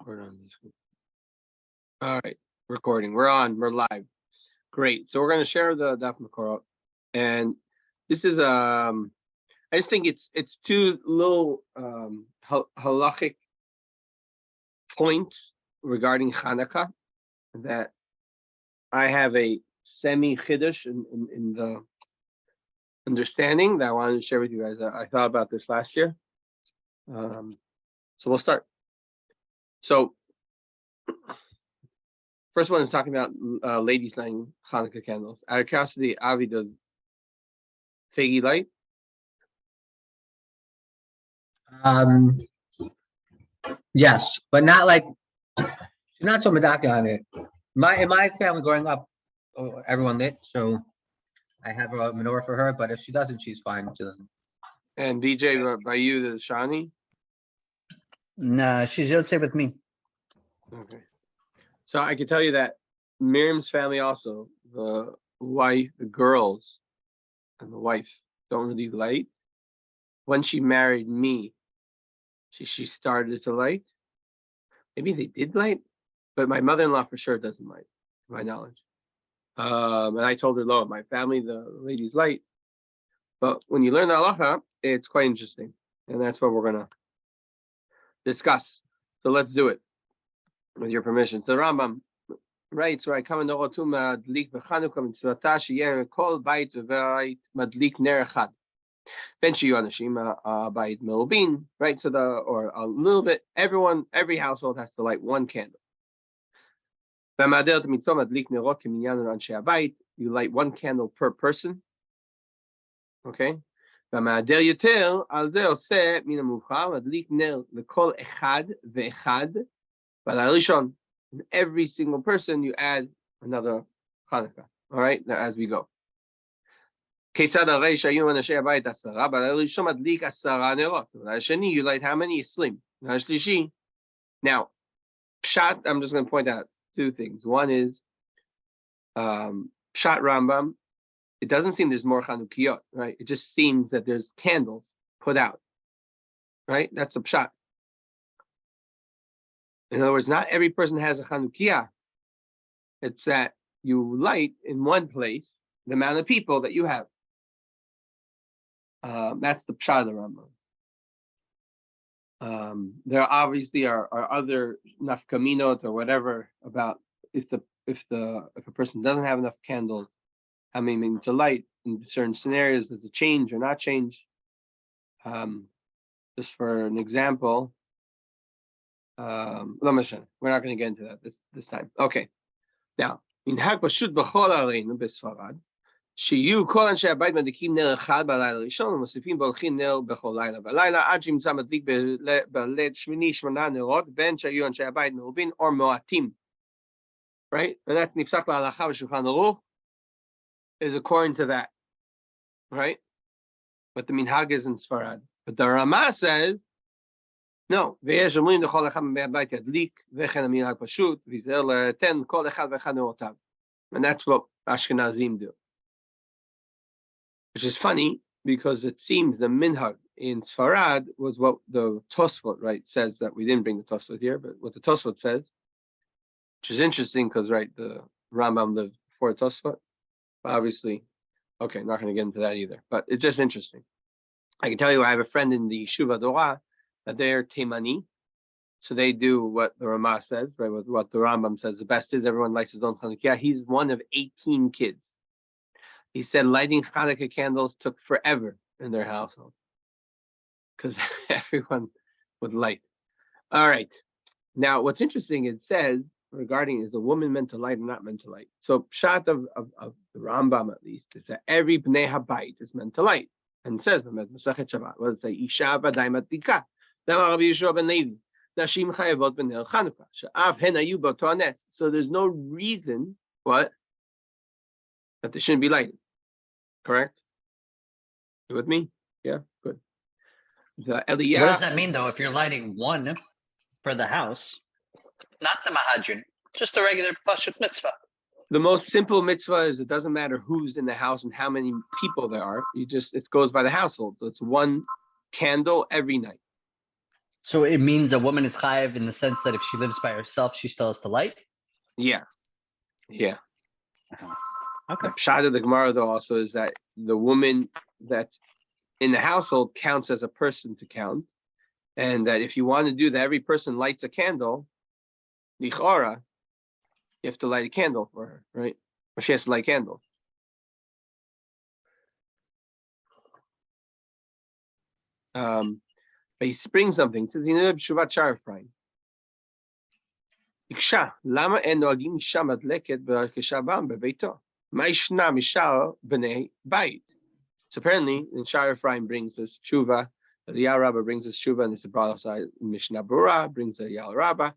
Record on this one. All right, recording. We're on. We're live. Great. So we're going to share the Daf Makorot, and this is I just think it's two little halachic points regarding Chanukah that I have a semi chiddush in the understanding that I wanted to share with you guys. I thought about this last year, so we'll start. So first one is talking about ladies lighting Hanukkah candles. Out of curiosity, Avi, does Fegi light? Yes, but not like she's not so medaka on it. In my family growing up, everyone lit, so I have a menorah for her. But if she doesn't, she's fine. She doesn't. And DJ, by you, the Shani? No, she's Yotze with me. Okay. So I can tell you that Miriam's family also, the wife, the girls, and the wife don't really light. When she married me, she started to light. Maybe they did light, but my mother-in-law for sure doesn't light, to my knowledge. And I told her, "Lo, my family, the ladies light." But when you learn the halacha, it's quite interesting, and that's what we're gonna discuss. So let's do it, with your permission. So Rambam writes, "Right, come and madlik v'Chanukah mitzvata sheyer kol bayit v'ayit madlik ner echad." Ben shiyu anashim bayit melubin. Right, so or a little bit. Every household has to light one candle. You light one candle per person. Okay. And every single person you add another Hanukkah. All right, now as we go. You light how many? Slim. Now, Pshat, I'm just going to point out two things. One is Pshat Rambam. It doesn't seem there's more Chanukiot, right? It just seems that there's candles put out, right? That's a Pshat. In other words, not every person has a Chanukiah. It's that you light in one place the amount of people that you have. That's the Pshat of the Rambam. There obviously are other nafkaminot or whatever about if a person doesn't have enough candles, how many to light in certain scenarios, does it change or not change? Just for an example, we're not going to get into that this time. Okay, now minhag pashut b'chol aleinu b'Sfarad. שיהיו כל אנשי הבית מדליקים נר אחד בלילה הראשון ומוסיפים והולכים נר בכל לילה ולילה עד שימצא מדליק בליל שמיני 8 נרות בין שהיו אנשי הבית מרובים או מועטים. Right? ונת נפסק להלכה בשולחן ערוך is according to that. Right? But the minhag is in Sfarad. But the Rama says, no, ויש אומרים לכל אחד מהבית ידליק וכן המנהג פשוט ויזהר לתן כל אחד ואחד נרותיו. And that's what Ashkenazim do. Which is funny because it seems the minhag in Sfarad was what the Tosfot, right, says that we didn't bring the Tosfot here, but what the Tosfot says, which is interesting because, right, the Rambam lived before Tosfot. Obviously, okay, not going to get into that either, but it's just interesting. I can tell you, I have a friend in the Yeshuva Dorah that they're Temani, so they do what the Rama says, right, what the Rambam says. The best is everyone likes his own Chanukiah. He's one of 18 kids. He said lighting Hanukkah candles took forever in their household because everyone would light. All right. Now, what's interesting, it says regarding is a woman meant to light or not meant to light. So pshat of the Rambam at least is that every bnei habayit is meant to light. And it says Masechet Shabbat. What does it say? Isha v'day madlika. Dama Rabbi Yeshua ben Levi. Nashim chayavot b'ner Chanukah. She'av hen hayu b'oto hanes. So there's no reason what that they shouldn't be lighted. Correct? You with me? Yeah, good. What does that mean, though, if you're lighting one for the house, not the mahadrin, just a regular pashut mitzvah? The most simple mitzvah is it doesn't matter who's in the house and how many people there are. It goes by the household. So it's one candle every night. So it means a woman is chayiv in the sense that if she lives by herself, she still has to light? Yeah. Okay. The pshat of the Gemara, though, also is that the woman that's in the household counts as a person to count. And that if you want to do that, every person lights a candle, lichora, you have to light a candle for her, right? Or she has to light a candle. But he springs something. He says, you know, B'shuvat Sharafraim. Iksha, lama en noagim isha madleket v'arkesha bam bebeito. Ma ishna mishal b'nei bayit. So apparently, in Sharafraim brings this tshuva, the Yal Rabbah brings this tshuva, and this is brought outside Mishnah Berurah brings the Yal Rabbah,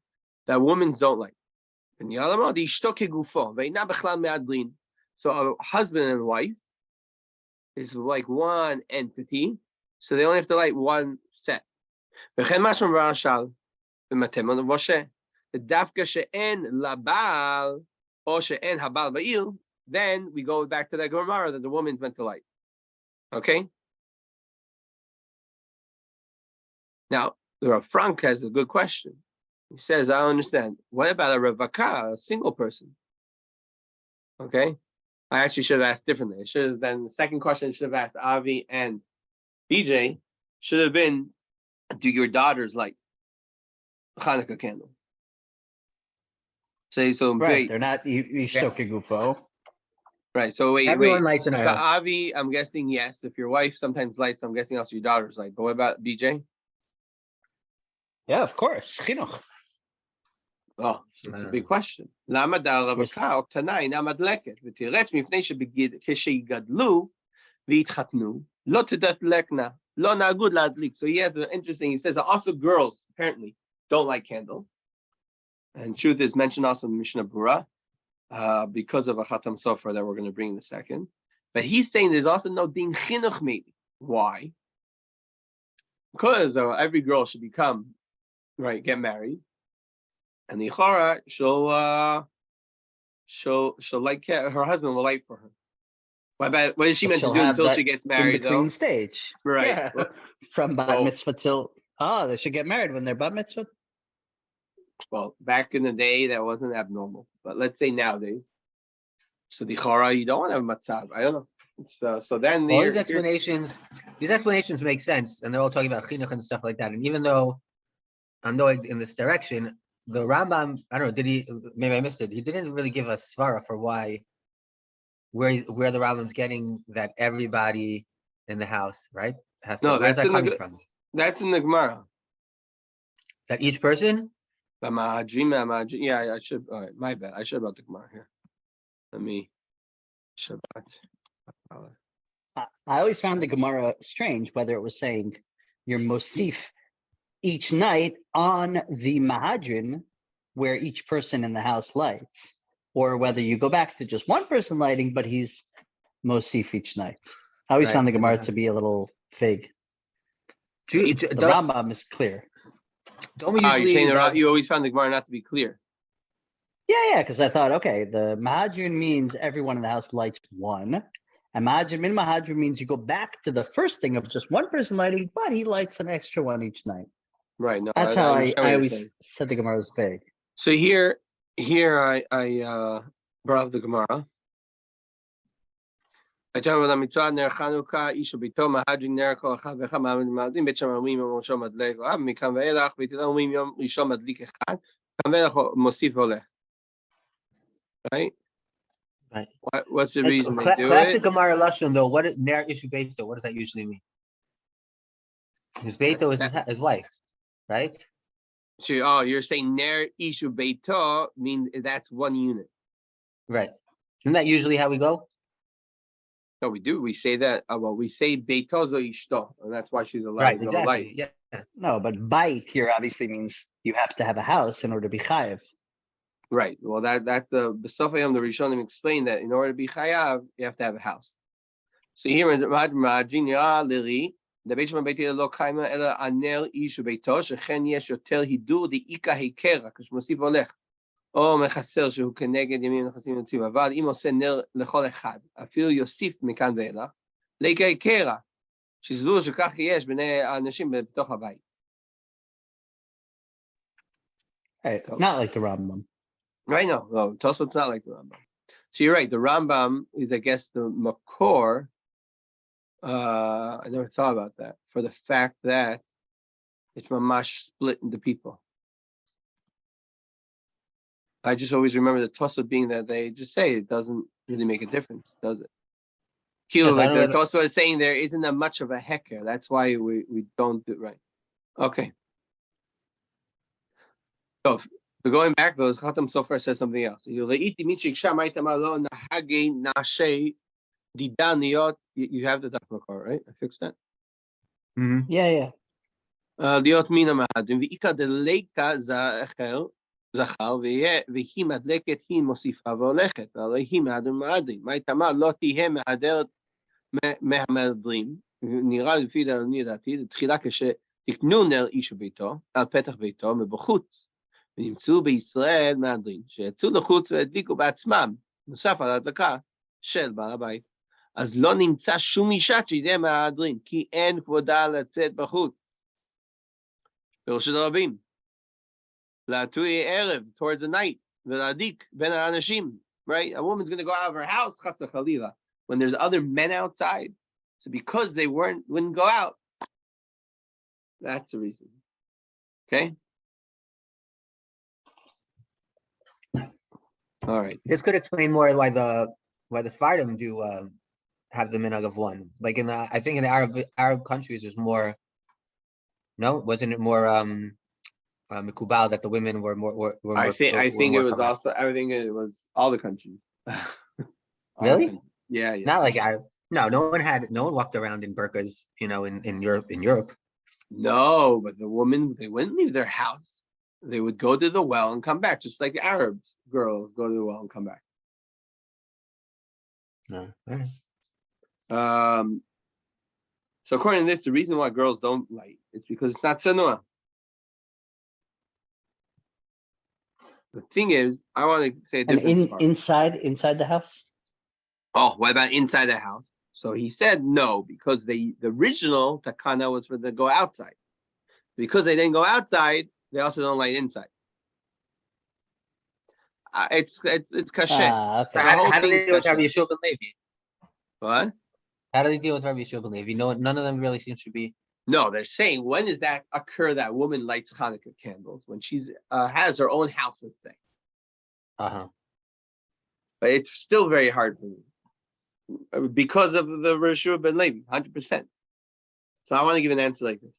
that women don't like. So a husband and wife is like one entity, so they only have to light one set. Then we go back to that Gemara that the woman's meant to light. Okay? Now, the Rav Frank has a good question. He says, I don't understand. What about a Ravaka, a single person? Okay? I actually should have asked differently. I should have then the second question I should have asked Avi and BJ should have been, do your daughters light Hanukkah candle? Say so. Right, wait. they're not Gufo. Right. So wait. Everyone lights in our So house. Avi, I'm guessing yes. If your wife sometimes lights, I'm guessing also your daughters light. But what about BJ? Yeah, of course. Chinuch. Oh, it's a big question. למה דהרווקה או קטנה אינה מדלקת, ותירץ מפני שכשיגדלו והתחתנו, לא תדלקנה, לא נהגו להדליק. So he has an interesting, he says also girls apparently don't like candle. And truth is mentioned also in Mishnah Berurah because of a Chatam Sofer that we're going to bring in a second. But he's saying there's also no din chinuch maybe. Why? Because every girl should become, right, get married. And the Ichara, she'll like her husband will light for her. What is she meant to do until she gets married? In between though? stage, Right? Yeah. From bat mitzvah till they should get married when they're bat mitzvah. Well, back in the day, that wasn't abnormal. But let's say nowadays, so the Ichara, you don't want to have matzab. I don't know. So then All these explanations make sense, and they're all talking about chinuch and stuff like that. And even though I'm going in this direction, the Rambam, I don't know, did he? Maybe I missed it. He didn't really give a svara for where the Rambam's getting that everybody in the house, right? Where's that coming from? That's in the Gemara. That each person? Yeah, I should. All right, my bad. I should have brought the Gemara here. Let me. Shabbat. I always found the Gemara strange, whether it was saying you're mostif each night on the Mahadrin, where each person in the house lights, or whether you go back to just one person lighting, but he's mosif each night. I always found the Gemara to be a little vague. The Rambam is clear. Don't we usually? You always found the Gemara not to be clear. Yeah, because I thought, okay, the Mahadrin means everyone in the house lights one. And min Mahadrin means you go back to the first thing of just one person lighting, but he lights an extra one each night. Right. No, that's how I always said the Gemara is vague. So here I brought up the Gemara. I tell you the mitzvah ner chanukah isha bito mahadrin ner kol echad v'echad ma'amadim bet shamamim yom rishon madlek v'av mikam ve'elach v'tilamim yom rishon madlik echad kam ve'elach mosif olech. Right. What's the reason they do classic it? Gemara lashon though. What is ner ishu beito? What does that usually mean? His beito is his wife, right? So, you're saying ner ishu beito means that's one unit, right? Isn't that usually how we go? No, we do. We say that. Well, we say beito zo ishto, and that's why she's allowed right, to go exactly. light. Yeah. No, but bait here obviously means you have to have a house in order to be chayiv. Right. Well, that's the Besofayim, the Rishonim explained that in order to be chayav, you have to have a house. So here in Majinya Liri, the Beit Shema Beiti lo kaima ela anel ishu beito shechen yesh yoter hidur di ika hikera k'shmosif olech o mechaser shehu keneged yamim nechasim yotziv avad im oseh ner lechol echad afilu yosif mekan ve'elach leika hikera שסבור שכך יש בני האנשים בתוך הבית. Right. Not like the Rambam. Right? No, Tosfot's not like the Rambam. So you're right. The Rambam is, I guess, the makor. I never thought about that, for the fact that it's mamash split into people. I just always remember the Tosfot being that they just say it doesn't really make a difference, does it? Yes, I Like don't the Tosfot is saying there isn't that much of a hecker. That's why we don't do it right. Okay. So going back, those Khatam Sofer says something else. You have the Dachmakor, right? I fixed that. Mhm. Yeah. להיות מן המהדרין, ועיקר דליקה זכר, והיא מדלקת, היא מוסיפה והולכת, והרי היא מהדרין. מה התאמה? לא תהיה מהדרת מהמהדרין, נראה לפי דעתי, תחילה כשתקנו נר איש וביתו, על פתח ביתו, מבחוץ, ונמצאו בישראל מהדרין, שיצאו לחוץ והדליקו בעצמם, נוסף על ההדלקה של בעל הבית. אז לא נמצא שום אישה שיהיה מהדרין, כי אין כבודה לצאת בחוץ. ברשות הרבים, להטוי ערב, towards the night, ולהדיק בין האנשים, right? A woman's going to go out of her house, חס וחלילה, when there's other men outside. So because they wouldn't go out, that's the reason. Okay? All right. This could explain more why the Sephardim do have the minhag of one. Like I think in the Arab countries, there's more. No, wasn't it more mikubal that the women were more? I think it was correct? also, I think it was all the countries. All Really? the countries. Yeah. Not like Arab. No one walked around in burqas, in Europe. No, but the women, they wouldn't leave their house. They would go to the well and come back, just like Arabs girls go to the well and come back. No. All right. So according to this, the reason why girls don't light is because it's not tsanua. The thing is, I want to say a And different part. inside the house? Oh, what about inside the house? So he said no, because the original takana was for them to go outside. Because they didn't go outside, they also don't light inside. It's kasher. So Okay. how do thing they deal with kasher. Rabbi Yeshua ben Levi? What? How do they deal with Rabbi Yeshua ben Levi? None of them really seems to be. No, they're saying, when does that occur that woman lights Hanukkah candles? When she's has her own house, let's say. Uh-huh. But it's still very hard for me because of the Rishua ben Levi, 100%. So I want to give an answer like this.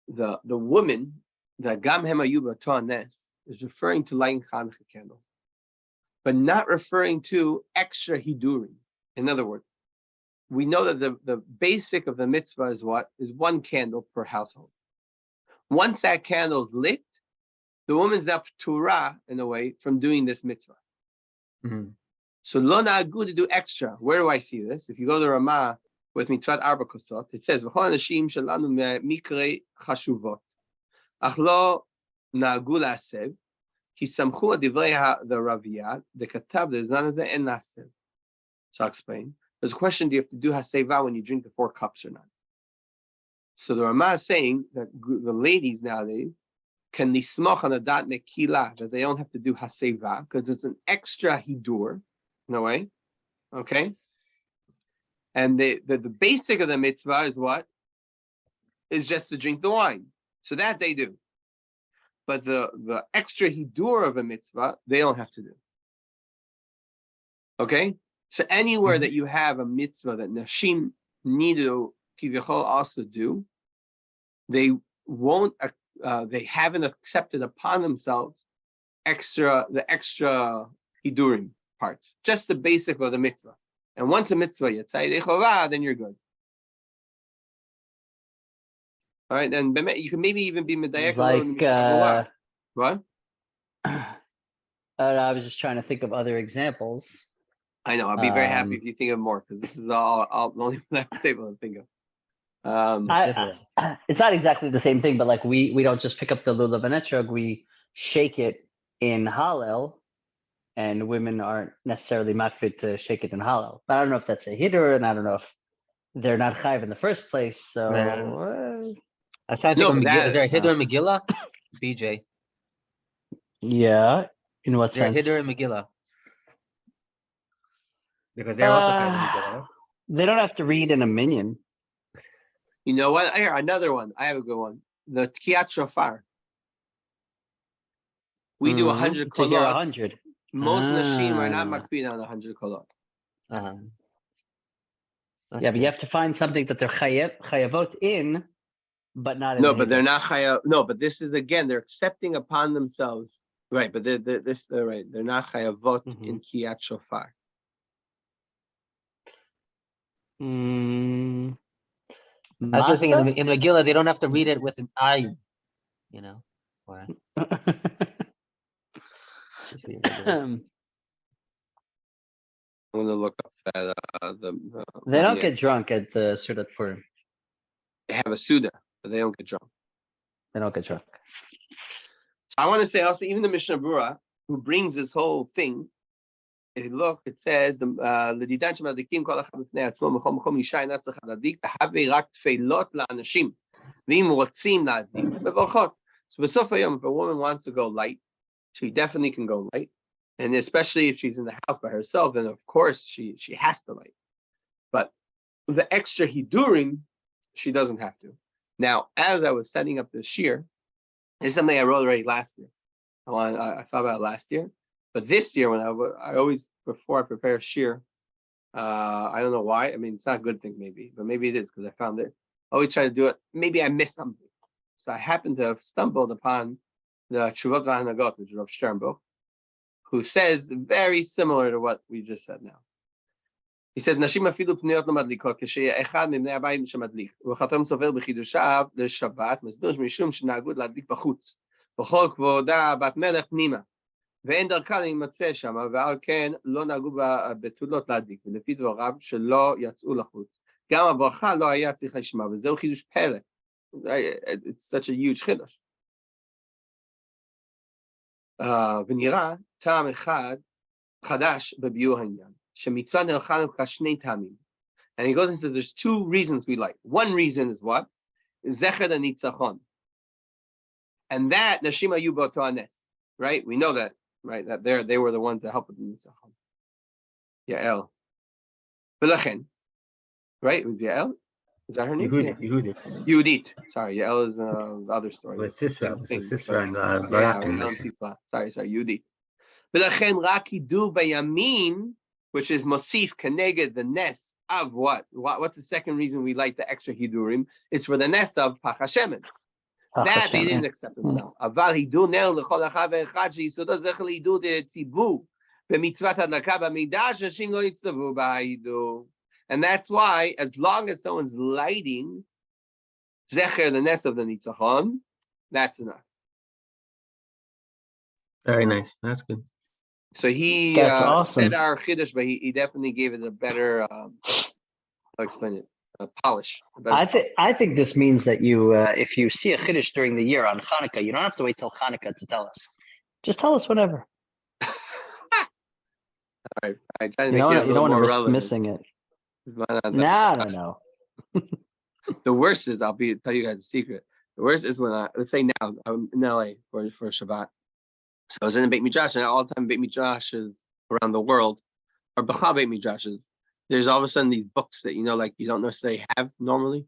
The woman, the Gam Hemayuba Toanes, is referring to lighting Hanukkah candles, but not referring to extra hidurim. In other words, we know that the basic of the mitzvah is what? Is one candle per household. Once that candle is lit, the woman's now p'tura, in a way, from doing this mitzvah. Mhm. So lo na'agu to do extra. Where do I see this? If you go to Ramah with mitzvah arba kosot, it says v'chol anashim shelanu mikre chashuvot, ach lo na'agu la'asev, ki samchu adivrei the Raviyah, the katav the zan hazeh en la'asev. So I'll explain. There's a question: do you have to do haseva when you drink the 4 cups or not? So the Ramah is saying that the ladies nowadays can nismoch on a dat mekila, that they don't have to do haseva because it's an extra hidur, in a way, okay? And the basic of the mitzvah is what? Is just to drink the wine. So that they do. But the extra hidur of a mitzvah, they don't have to do. Okay? So anywhere that you have a mitzvah that nashim need to kiviyachol also do, they won't. They haven't accepted upon themselves the extra hidurim parts, just the basic of the mitzvah. And once a mitzvah yatzai dechovah, then you're good. All right, and you can maybe even be medayek Like, what? I was just trying to think of other examples. I know. I'll be very happy if you think of more, because this is all the only one I was able to think of. It's not exactly the same thing, but like we don't just pick up the lulav and etrog, we shake it in Hallel, and women aren't necessarily makfid to shake it in Hallel. But I don't know if that's a hitter, and I don't know if they're not chayiv in the first place. So I was trying to think of Megillah. Is there a hiddur in Megillah? BJ. Yeah. In what They're sense? Hiddur and Megillah. Because they're also Chayv in Megillah, right? They don't have to read in a minion. You know what? Here, another one. I have a good one. The Tkiyat Shofar. We do 100 to hear kolot. 100. Most nashim are not Ah. makpid on 100 kolot. Uh-huh. That's Yeah, but you good. have to find something that they're chayavot in, but not in No, the but they're Hiddur. not chayav. No, but this is again, they're accepting upon themselves. Right, but they're right. They're not chayavot in Kiyat Shofar. Mm, That's the thing. matzah? In Megillah, they don't have to read it with an ayin, you know? Or, just read it regular. I'm gonna look up that They don't yeah, get drunk at the Sudat Purim. they have a Suda, but they don't get drunk. They don't get drunk. I want to say also, even the Mishnah Berurah, who brings this whole thing, if you look, it says the Ledidan Shemadikim Kol Echad B'Fnei Atzmo Mekom Mekom Isha Einat Tzarcha Ladik Tahavei Rak Tfeilot LaAnashim V'im Rotzim Ladik Mevorchot. So B'sof Hayom, if a woman wants to go light, she definitely can go light, and especially if she's in the house by herself, then of course she has to light. But the extra hidurim, she doesn't have to. Now, as I was setting up this shear, it's something I wrote already last year. I thought about it last year, but this year when I always, before I prepare a shear, I don't know why. I mean, it's not a good thing maybe, but maybe it is because I found it. I always try to do it. Maybe I missed something. So I happened to have stumbled upon the Tshuvot V'Hanagot, which is Rav Sternbuch, who says very similar to what we just said now. He says, "Nashim afilu pneuot lo madlikot kshe'echad mibnei habayit shemadlik u'chatam sovel b'chidushav l'shabbat mesbir mishum shenahagud ladlik b'chutz v'chol kvoda bat melech pnima ואין דרכה להימצא שם, ועל כן לא נהגו בתולות להדליק, ולפי דבריו שלא יצאו לחוץ. גם הברכה לא היה צריך לשמוע, וזהו חידוש פלא. It's such a huge חידוש. ונראה טעם אחד חדש בביאור העניין, שמצווה נלכה לך שני טעמים. And he goes and says there's two reasons we like. One reason is what? זכר הניצחון. And that, נשים היו באותו הנס. Right? We know that. Right, that they were the ones that helped with the Nisachon. Yael. V'lechen. Right, it was Yael? Is that her name? Yehudit. Yehudit. Sorry, Yael is the other story. It was Sisra. It was Sisra and Yeah, Barak. Sisra. Sorry, Yehudit. V'lechen rak hidu bayamin, which is Mosif Keneged, the nes of what? What's the second reason we like the extra hidurim? It's for the nes of Pach Hashemen. That they didn't accept themselves. אבל הידור נר לכל אחד ואחד שיסודו זכר להידור דציבור במצוות הדלקה במידה שאנשים לא יצטוו בהידור. And that's why, as long as someone's lighting zecher, the ness of the nitzachon, that's enough. Very nice. That's good. So he That's awesome. said our chiddush, but he definitely gave it a better, I'll explain it. Polish. I think this means that you, if you see a chiddush during the year on Hanukkah, you don't have to wait till Hanukkah to tell us. Just tell us whenever. All right, I try to You make it a don't little want to more risk relevant. missing it. No. No. The worst is tell you guys a secret. The worst is when let's say now I'm in LA for Shabbat. So I was in the Beit Midrash, and all the time Beit Midrashes around the world, or Bechal Beit Midrashes, there's all of a sudden these books that like you don't necessarily have normally.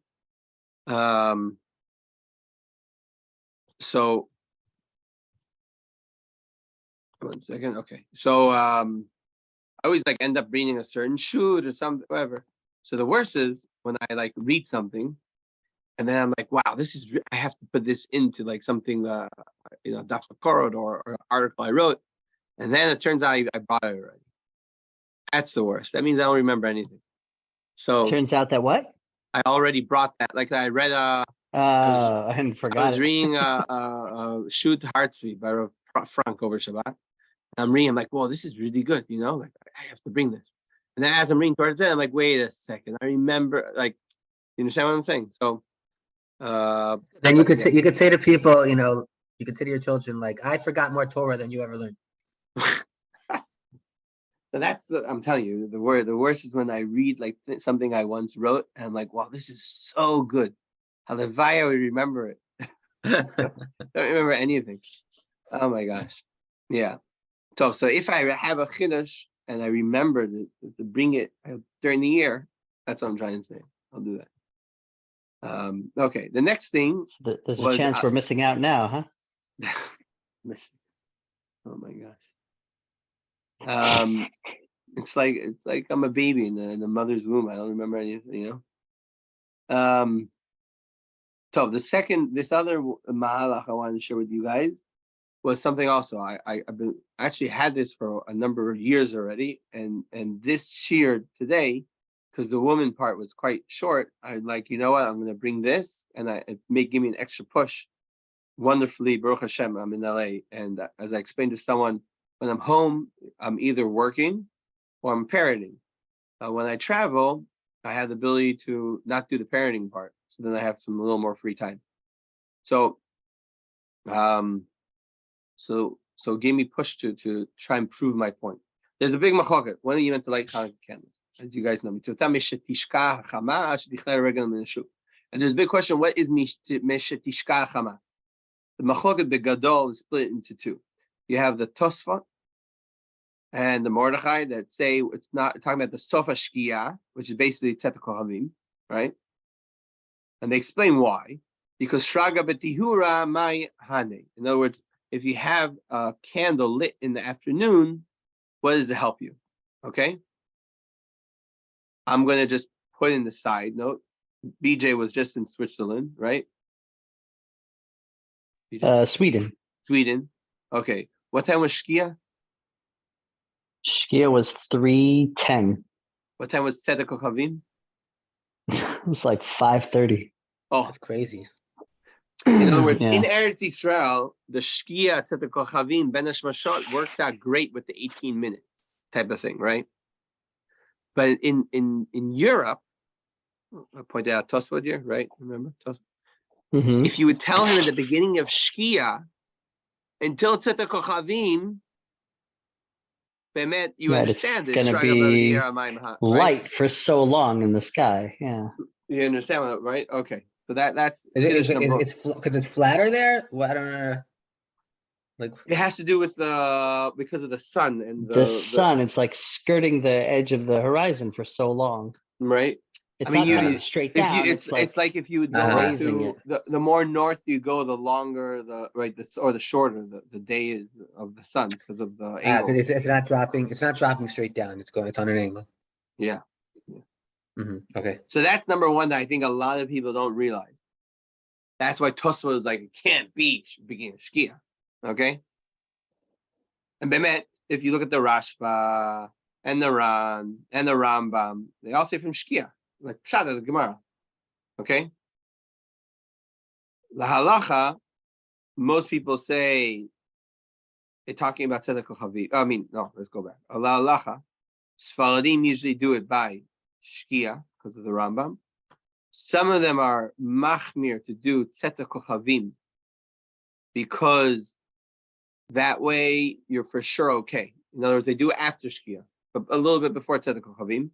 So 1 second, okay. So I always like end up reading a certain shoot or something, whatever. So the worst is when I like read something, and then I'm like, wow, this is I have to put this into like something, Daf Korot or an article I wrote, and then it turns out I bought it already. That's the worst. That means I don't remember anything. So Turns out that what? I already brought that. Like I read I forgot. I was reading Shoot Hartzvi by Rav Frank over Shabbat. And I'm reading, I'm like, whoa, this is really good, like I have to bring this. And then as I'm reading towards it, I'm like, wait a second. I remember, like, you understand what I'm saying? So then you could say to people, you could say to your children, like, I forgot more Torah than you ever learned. So I'm telling you, the worst is when I read like something I once wrote, and I'm like, wow, this is so good. Halavai, I would remember it. Don't remember anything. Oh my gosh. Yeah. So if I have a chiddush and I remember to bring it during the year, that's what I'm trying to say. I'll do that. Okay. The next thing There's a was chance we're missing out now, huh? oh my gosh. It's like I'm a baby in the mother's womb. I don't remember anything, So this other mahalach I wanted to share with you guys was something also. I've been actually had this for a number of years already, and this year today, because the woman part was quite short, I'm like, you know what, I'm gonna bring this, and it may give me an extra push. Wonderfully, Baruch Hashem, I'm in LA, and as I explained to someone, when I'm home, I'm either working or I'm parenting. When I travel, I have the ability to not do the parenting part, so then I have a little more free time. So, so it gave me push to try and prove my point. There's a big machloket. When are you meant to light Hanukkah candles? As you guys know, and there's a big question: what is meshetishka chama? The machloket begadol is split into two. You have the Tosfot and the Mordechai that say it's not talking about the Sofa Shkia, which is basically Tzedek Kohavim, right? And they explain why. Because Shraga Betihura Mai Hane. In other words, if you have a candle lit in the afternoon, what does it help you? Okay. I'm going to just put in the side note. BJ was just in Switzerland, right? Sweden. Sweden. Okay. What time was Shkia? Shkia was 3:10. What time was Tzedek Kohavim? It was like 5:30. Oh, That's crazy. in other words, Yeah. in Eretz Yisrael, the Shkia Tzedek Kohavim Ben Hashmashot works out great with the 18 minutes type of thing, right? But in Europe, I pointed out Tosfot here, right? Remember Tosfot? Mhm. If you would tell him at the beginning of Shkia until Tzedek Kohavim, Bemet, you Right, it's understand this. gonna be light for so long in the sky. Yeah. You understand that, right? Okay. So that's Because it's flatter there? Well, I don't know. Like it has to do with because of the sun and The sun, it's like skirting the edge of the horizon for so long. right. It's I mean, not going straight if down. you, it's like if you would go raising to the more north you go, the longer the shorter the day is of the sun because of the angle. it's not dropping. It's not dropping straight down. It's on an angle. Yeah. Okay. So that's number one that I think a lot of people don't realize. That's why Tosfot is like it can't be beginning of Shkia. Okay. And Bemet, if you look at the Rashba and the Ran and the Rambam, they all say from Shkia, like Pshat of the Gemara. Okay. La halacha, most people say they're talking about Tzedek Kohavim. I mean, no, let's go back. La halacha, Sfaradim usually do it by Shkia because of the Rambam. Some of them are machmir to do Tzedek Kohavim because that way you're for sure okay. In other words, they do it after Shkia, but a little bit before Tzedek Kohavim.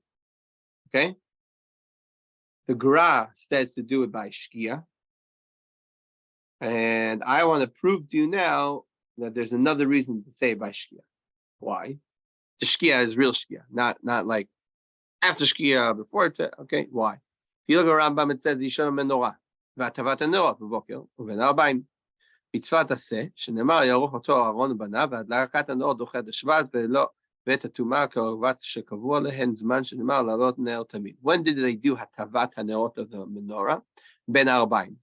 Okay. The Gra says to do it by Shkia. And I want to prove to you now that there's another reason to say it by Shkia. Why? The Shkia is real Shkia, not like after Shkia, before it. Okay, why? If you look at Rambam, it says Yishon Menorah, V'atavat Hanorot b'boker, uven arba'im. מצוות עשה, שנאמר יערוך אותו אהרון ובניו, והדלקת הנר דוחה את השבט ואת הטומאה כערובת שקבוע להן זמן שנאמר לעלות נר תמיד. When did they do הטבת הנרות of the menorah? בין הארבעים.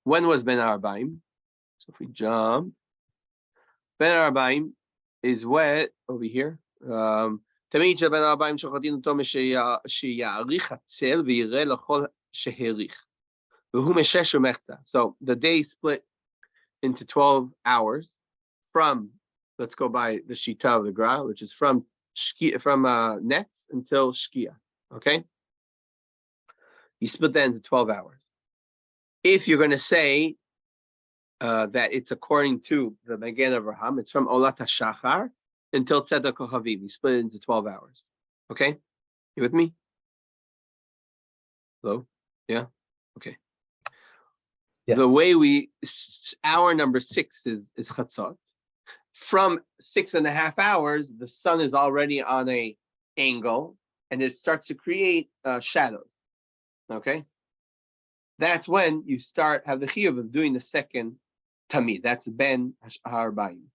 When was בין הארבעים? So if we jump, בין הארבעים is where, over here, תמיד שבין הארבעים שוחטין אותו שיעריך הצל ויראה לכל שהעריך. והוא משש ומחתה. So the day split into 12 hours from, let's go by the Shita of the Gra, which is from Netz until Shkia, okay? You split that into 12 hours. If you're going to say that it's according to the Magen Avraham, it's from Olat HaShachar until Tzedek Kohavim. You split it into 12 hours, okay? You with me? Hello? Yeah? Okay. Yes. The way hour number 6 is Chatzot. from 6.5 hours, the sun is already on a angle, and it starts to create shadows. Okay, that's when you have the chiyuv of doing the second tamid. That's ben harbaim.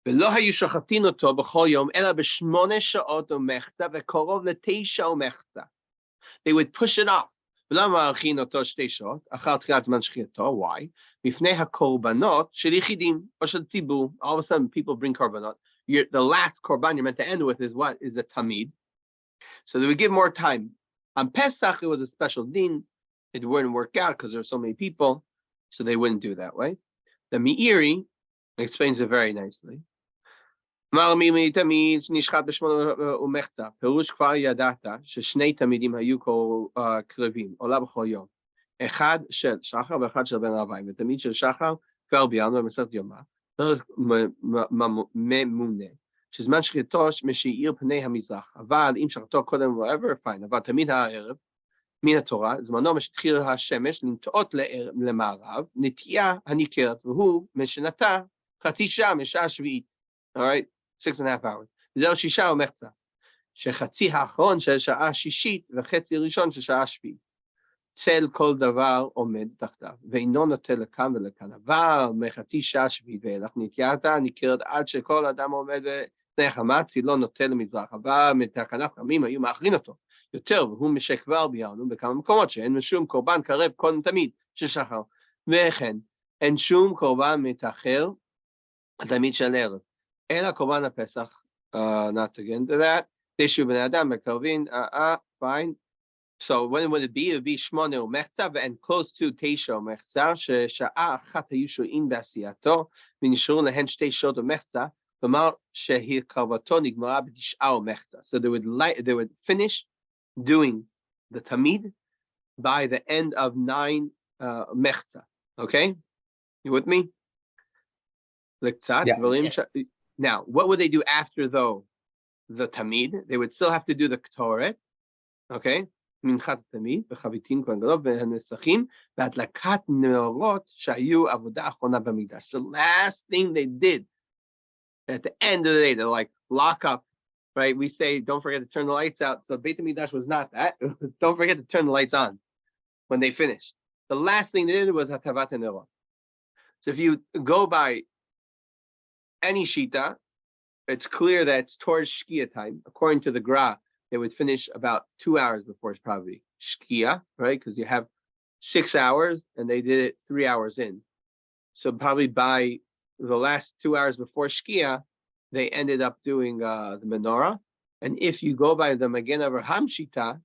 ולא היו שוחטין אותו בכל יום, אלא ב8 שעות ומחצה, וקרוב ל9 ומחצה. They would push it off. ולמה מאריכין אותו 2 שעות, אחר תחילת זמן שחיטתו, why? מפני הקורבנות של יחידים, או של ציבור. All of a sudden, people bring korbanot. The last korban you're meant to end with is what? Is a tamid. So they would give more time. On Pesach, it was a special din. It wouldn't work out because there were so many people, so they wouldn't do that way. The Meiri explains it very nicely. פירוש כבר ידעת ששני תמידים היו קרבים, עולה בכל יום. אחד של שחר ואחד של בן ערביים, ותמיד של שחר כבר ביארנו במסכת יומא, ממונה, שזמן שחיטתו משאיר פני המזרח, אבל אם שחטו קודם whatever, fine, אבל תמיד הערב, מן התורה, זמנו משתחיל השמש לנטות למערב, נטייה הניכרת, והוא משנתה חצי שעה משעה שביעית. All right, 6.5 hours. וזהו 6 ומחצה. שחצי האחרון של שעה שישית וחצי ראשון של שעה שביעית. צל כל דבר עומד תחתיו, ואינו נוטה לכאן ולכאן. אבל מחצי שעה שביעית ואילך נטייתה ניכרת עד שכל אדם עומד לפני החמה, צילו נוטה למזרח. אבל מתקנת חכמים היו מאחרין אותו יותר, והוא משכבר ביארנו בכמה מקומות, שאין משום קורבן קרב קודם תמיד של שחר. וכן, אין שום קורבן מתאחר תמיד של ערב. אלא קורבן הפסח, not to get into that, תשו בני אדם מקרבין, fine. So when would it be? It would be 8 ומחצה, and close to 9 ומחצה, ששעה אחת היו שוהים בעשייתו, ונשארו להן 2 שעות ומחצה, כלומר שהקרבתו נגמרה ב9 ומחצה. So they would finish doing the tamid by the end of 9 מחצה. Okay? You with me? Yeah. Now, what would they do after though the tamid? They would still have to do the ktoret, okay? מנחת תמיד, וחביתין כהן גדול, והנסכים, והדלקת נרות שהיו עבודה אחרונה במקדש. The last thing they did at the end of the day, they're like, lock up, right? We say, don't forget to turn the lights out. So Beit HaMikdash was not that. Don't forget to turn the lights on when they finished. The last thing they did was hatavat nerot. So if you go by any shita, it's clear that it's towards Shkia time. According to the Gra, they would finish about 2 hours before it's probably Shkia, right? Because you have 6 hours and they did it 3 hours in. So probably by the last 2 hours before Shkia, they ended up doing the menorah. And if you go by the Magen Avraham shita,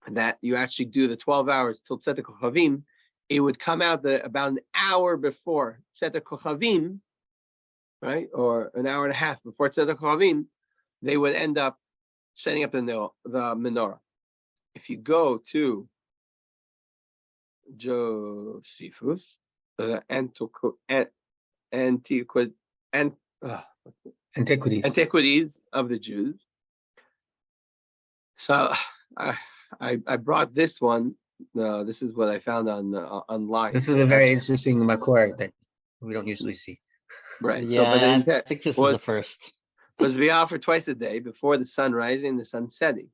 that you actually do the 12 hours till Tzedek Kochavim, it would come out about an hour before Tzedek Kochavim, right? Or an hour and a half before Tzedek Kochavim, they would end up setting up the menorah. If you go to Josephus, the Antiquities of the Jews. So I brought this one. This is what I found online. This is a very interesting makor that we don't usually see. Right. Yeah, so, I think this is the first. Was to be offered twice a day before the sun rising and the sun setting.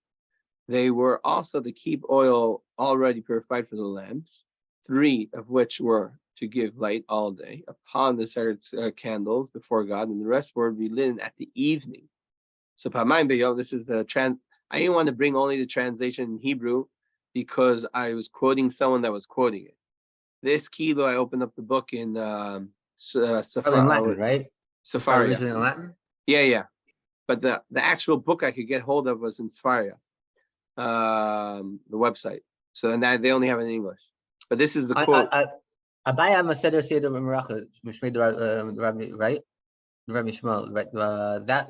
They were also to keep oil already purified for the lamps, 3 of which were to give light all day upon the sacred candles before God, and the rest were to be lit at the evening. So Pamayim B'Yom, this is the I didn't want to bring only the translation in Hebrew because I was quoting someone that was quoting it. This kilo, I opened up the book in Safari, in Latin, right? Safari. Originally in Latin? Yeah. But the actual book I could get hold of was in Sfaria, the website. So and that they only have it in English. But this is the quote. Abaya Maseder Seder Meracha, right? Rabbi Shmuel, right?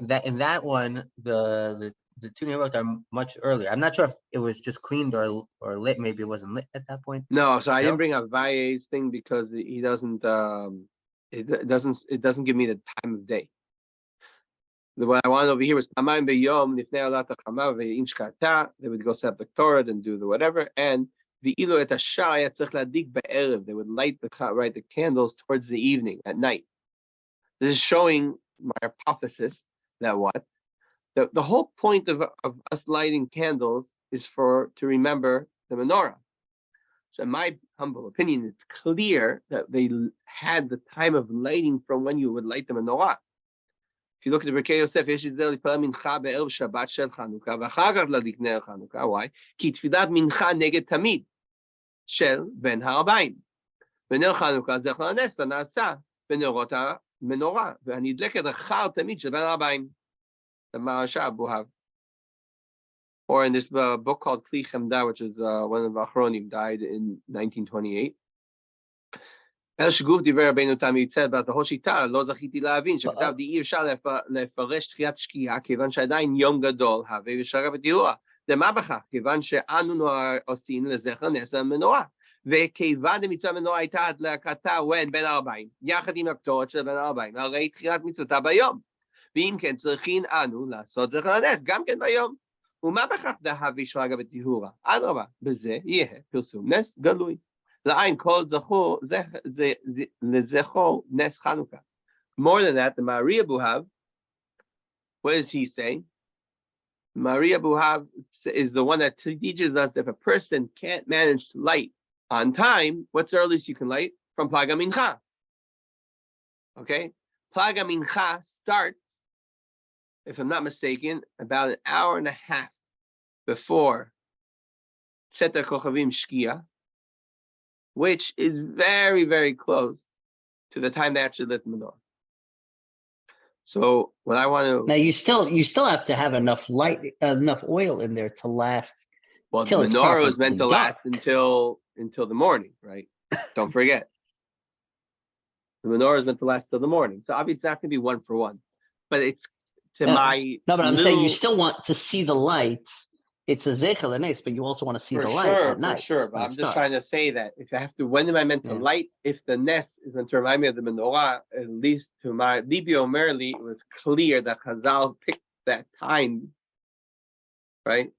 That in that one, the two Nerot are much earlier. I'm not sure if it was just cleaned or lit. Maybe it wasn't lit at that point. No, so I didn't bring up Vaye's thing because he doesn't. It doesn't give me the time of day. What I wanted over here was Pamayim B'Yom Nifnei Alat HaChama Ve'im Shkata. They would go set up the Torah and do the whatever. And V'ilu et Hashar Yatzich Ladik Be'erev. They would light the candles towards the evening at night. This is showing my hypothesis that what? The whole point of us lighting candles is to remember the menorah. So in my humble opinion, it's clear that they had the time of lighting from when you would light the menorah. If you look at the Birkei Yosef, יש הסדר להתפלל מנחה בערב שבת של חנוכה, ואחר כך להדליק נר חנוכה. Why? כי תפילת מנחה נגד תמיד של בין הארבעים. ונר חנוכה זכר לנס ונעשה בנרות המנורה, והנדלקת אחר תמיד של בין הארבעים. The Marasha Buhav. Or in this book called Kli Chemda, which is one of the Achronim, died in 1928. El Shaguf Diver Rabbeinu Tamid said about the Hoshita, לא זכיתי להבין, שכתב די אי אפשר לפרש תחילת שקיעה, כיוון שעדיין יום גדול, הווה ושרה ותיאורה. דמה בכך, כיוון שאנו עושים לזכר נס המנורה. וכיוון דמצווה המנורה הייתה הדלקתה בין הארבעים, יחד עם הקטורת של בין הארבעים, הרי תחילת מצוותה ביום. ואם כן צריכים אנו לעשות זכר הנס, גם כן ביום. ומה בכך דהבי שרגא וטיהורה? אדרבה, בזה יהיה פרסום נס גלוי. לעין כל זכור, לזכור נס חנוכה. More than that, the Maria Buhav, what does he say? Maria Buhav is the one that teaches us if a person can't manage to light on time, what's the earliest you can light? From Plaga Mincha. Okay? Plaga Mincha starts, if I'm not mistaken, about an hour and a half before Seta Kochavim Shkia, which is very, very close to the time they actually lit the menorah. So what I want to Now you still have to have enough enough oil in there to last. well, the till it's menorah is meant to properly last dark. until the morning, right? Don't forget. The menorah is meant to last till the morning. So obviously it's not going to be one for one. But it's to Yeah. my No, but I'm saying you little- still want to see the lights. It's a zeichel anes, but you also want to see for the light sure, at night. for sure. But when I'm it's just dark. trying to say that if I have to, when am I meant to Yeah. light? If the nest is meant to remind me of the menorah, at least to my Libio Merli, it was clear that Chazal picked that time, right?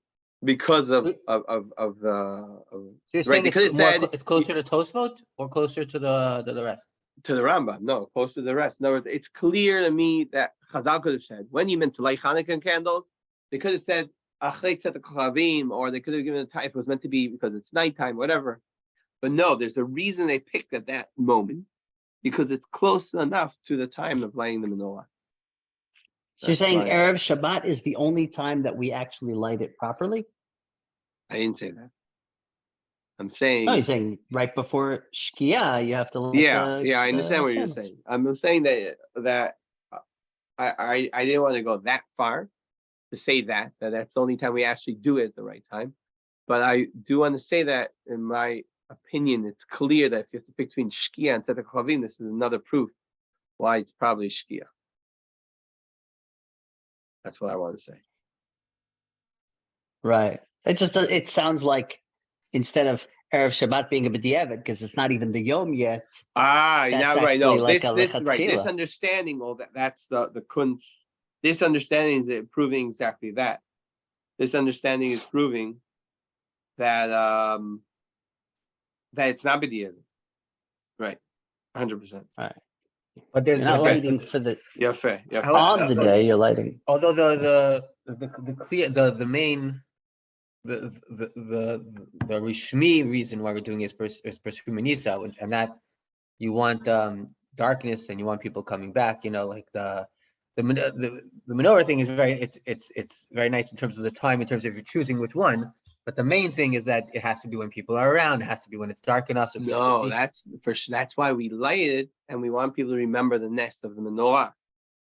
Because of the So you're right. saying They could have said it's closer to Tosfot or closer to the rest? to the Rambam, no, close to the rest. No, it's clear to me that Chazal could have said when you meant to light Hanukkah candles, they could have said Achrei Tzedek Kochavim, or they could have given a time if it was meant to be because it's nighttime, whatever. But no, there's a reason they picked at that moment because it's close enough to the time of lighting the menorah. So you're That's saying my- Erev Shabbat is the only time that we actually light it properly? I didn't say that. I'm saying No, you're saying right before Shkia, you have to light yeah, I understand what you're candles. saying. I'm saying that I didn't want to go that far to say that that's the only time we actually do it at the right time. But I do want to say that in my opinion, it's clear that if you have to pick between Shkia and Tzedek Chavim, this is another proof why it's probably Shkia. That's what I want to say. Right. It sounds like instead of Erev Shabbat being a b'diavad, because it's not even the Yom yet. Ah, That's yeah, right. No, actually like this a right. This lechatchila. understanding, well, that's the kunz. This understanding is proving exactly that. This understanding is proving that that it's not b'diavad. Right, 100%. But there's You're not but there's- lighting for the Yeah, fair. Yeah, How- on the day. You're lighting. although the clear the main the Rishmi reason why we're doing is Humanisa, and that you want darkness and you want people coming back, like the menorah thing is it's very nice in terms of the time, in terms of you're choosing which one, but the main thing is that it has to be when people are around, it has to be when it's dark enough so people No, can see. that's why we light it, and we want people to remember the nest of the menorah.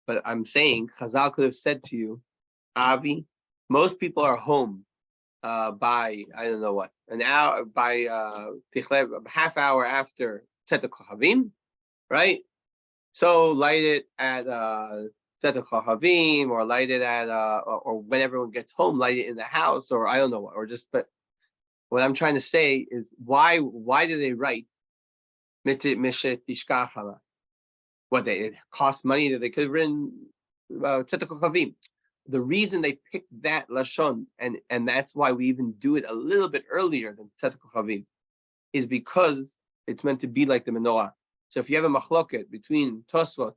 But I'm saying Chazal could have said to you, Avi, most people are home by I don't know what, an hour by half hour after Tzedek Chavim, right? So light it at Tzedek Chavim, or light it at or when everyone gets home, light it in the house, or I don't know what, or just. But what I'm trying to say is why do they write Mishet Tishkachala? What it costs money that they could have written Tzedek Chavim. The reason they picked that lashon, and that's why we even do it a little bit earlier than Tzedek Chavim, is because it's meant to be like the menorah. So if you have a machloket between Tosfot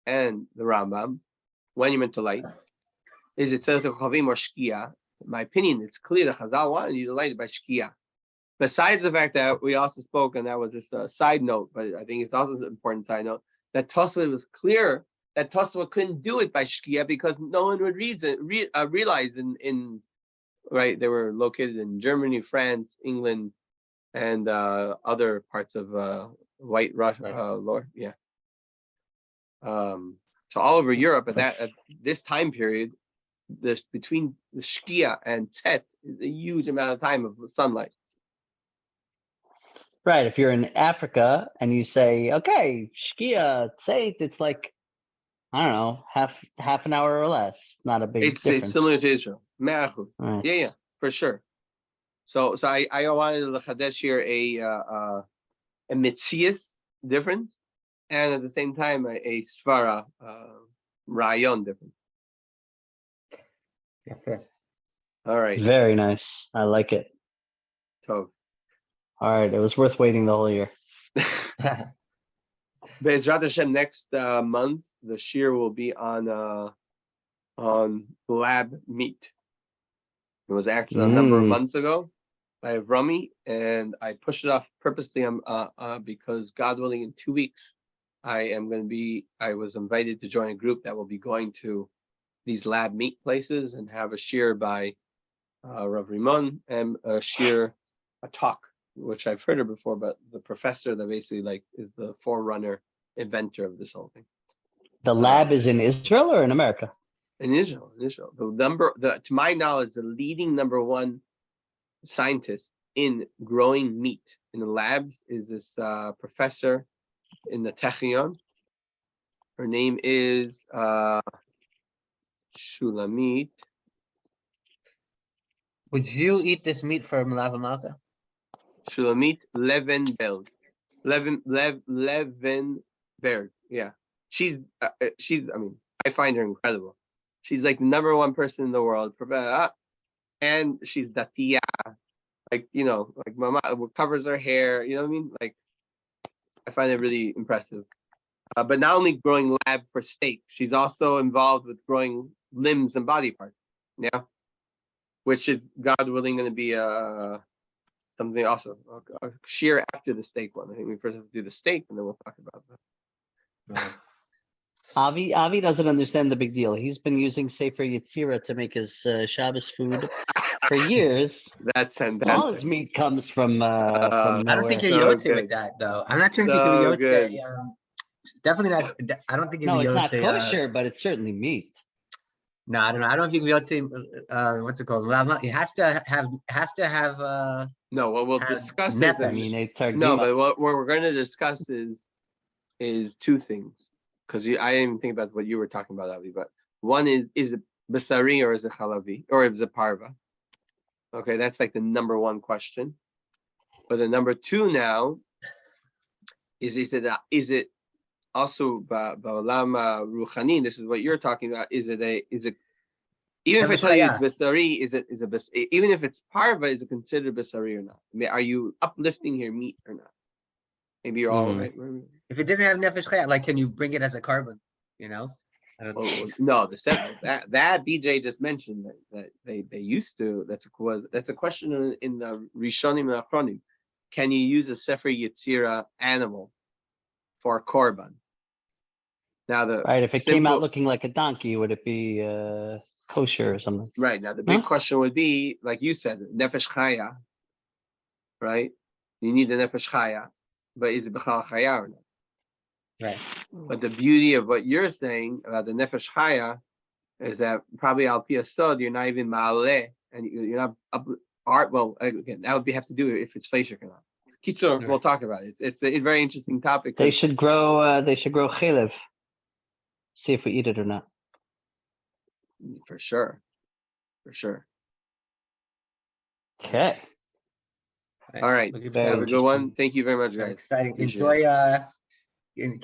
and the Rambam, when you're meant to light, is it tzedek chavim or shkia? In my opinion, it's clear that Chazal wanted you to light it by shkia. Besides the fact that we also spoke, and that was just a side note, but I think it's also an important side note, that Tosfot was clear that Tosfot couldn't do it by shkia because no one would realize in right, they were located in Germany, France, England, and other parts of White Russia, Right. yeah. So all over Europe at this time period, between the Shkia and Tzet is a huge amount of time of sunlight. Right. If you're in Africa and you say, okay, Shkia, Tzeit, it's like, I don't know, half an hour or less. Not a big It's difference. similar to Israel. Me'achud. Right. Yeah, for sure. So I wanted to Chadesh here a Mitzias difference, and at the same time a Svara Rayon difference. Yeah, fair. All right. Very nice. I like it. So All right. It was worth waiting the whole year. Be'ezrat Hashem, next month the shir will be on lab meat. It was actually a number of months ago by Rami, and I pushed it off purposely because God willing, in 2 weeks I was invited to join a group that will be going to these lab meat places and have a shir by Rav Rimon and a talk, which I've heard of before, but the professor that basically like is the forerunner inventor of this whole thing. The lab is in Israel or in America? In Israel. To my knowledge, the leading number one scientist in growing meat in the labs is this professor in the Technion. Her name is Shulamit. Would you eat this meat for Malava Malka? Shulamit Levenberg. Levenberg. Yeah. She's I mean, I find her incredible. She's like the number one person in the world. And she's Datiya. Like, like Mama covers her hair, you know what I mean? Like, I find it really impressive. But not only growing lab for steak, she's also involved with growing limbs and body parts. Yeah. Which is, God willing, going to be something also a sheer after the steak one. I think we first have to do the steak and then we'll talk about that. Avi doesn't understand the big deal. He's been using Sefer Yetzirah to make his Shabbos food for years. That's fantastic. All his meat comes from nowhere. I don't think you're So Yotze with good. that, though. I'm not sure if you can So be Yotze. good. Definitely not. I don't think you No, can it's be not Yotze. kosher, but it's certainly meat. No, I don't know. I don't think Yotze. What's it called? It has to have. No, what we'll have discuss nefesh. is I mean, a no, targuma. but what we're going to discuss is two things. Because I didn't even think about what you were talking about, Avi. But one is it basari or is it halavi or is it parva? Okay, that's like the number one question. But the number two now is it also ba'olam ruchani? This is what you're talking about. Is it even if I tell you it's basari, even if it's parva, is it considered basari or not? I mean, are you uplifting your meat or not? Maybe you're all right. If it didn't have nefesh chaya, like, can you bring it as a carbon? I don't know. No, that BJ just mentioned that they used to. That's a question in the Rishonim and Achronim. Can you use a Sefer Yetzirah animal for korban? Now If it came out looking like a donkey, would it be kosher or something? Right. Now the big question would be, like you said, nefesh chaya. Right. You need the nefesh chaya, but is it b'chal chaya or not? Right. But the beauty of what you're saying about the nefesh chaya is that probably al pi yasod you're not even ma'aleh, and you're not up. Well, again, that would have to do if it's fleishik or not. Kitzur, Right. we'll talk about it. It's a very interesting topic. They should grow. They should grow chalev. See if we eat it or not. For sure. Okay. All right. Looking Have a forward. good one. Thank you very much, guys. Exciting. Appreciate it. Enjoy.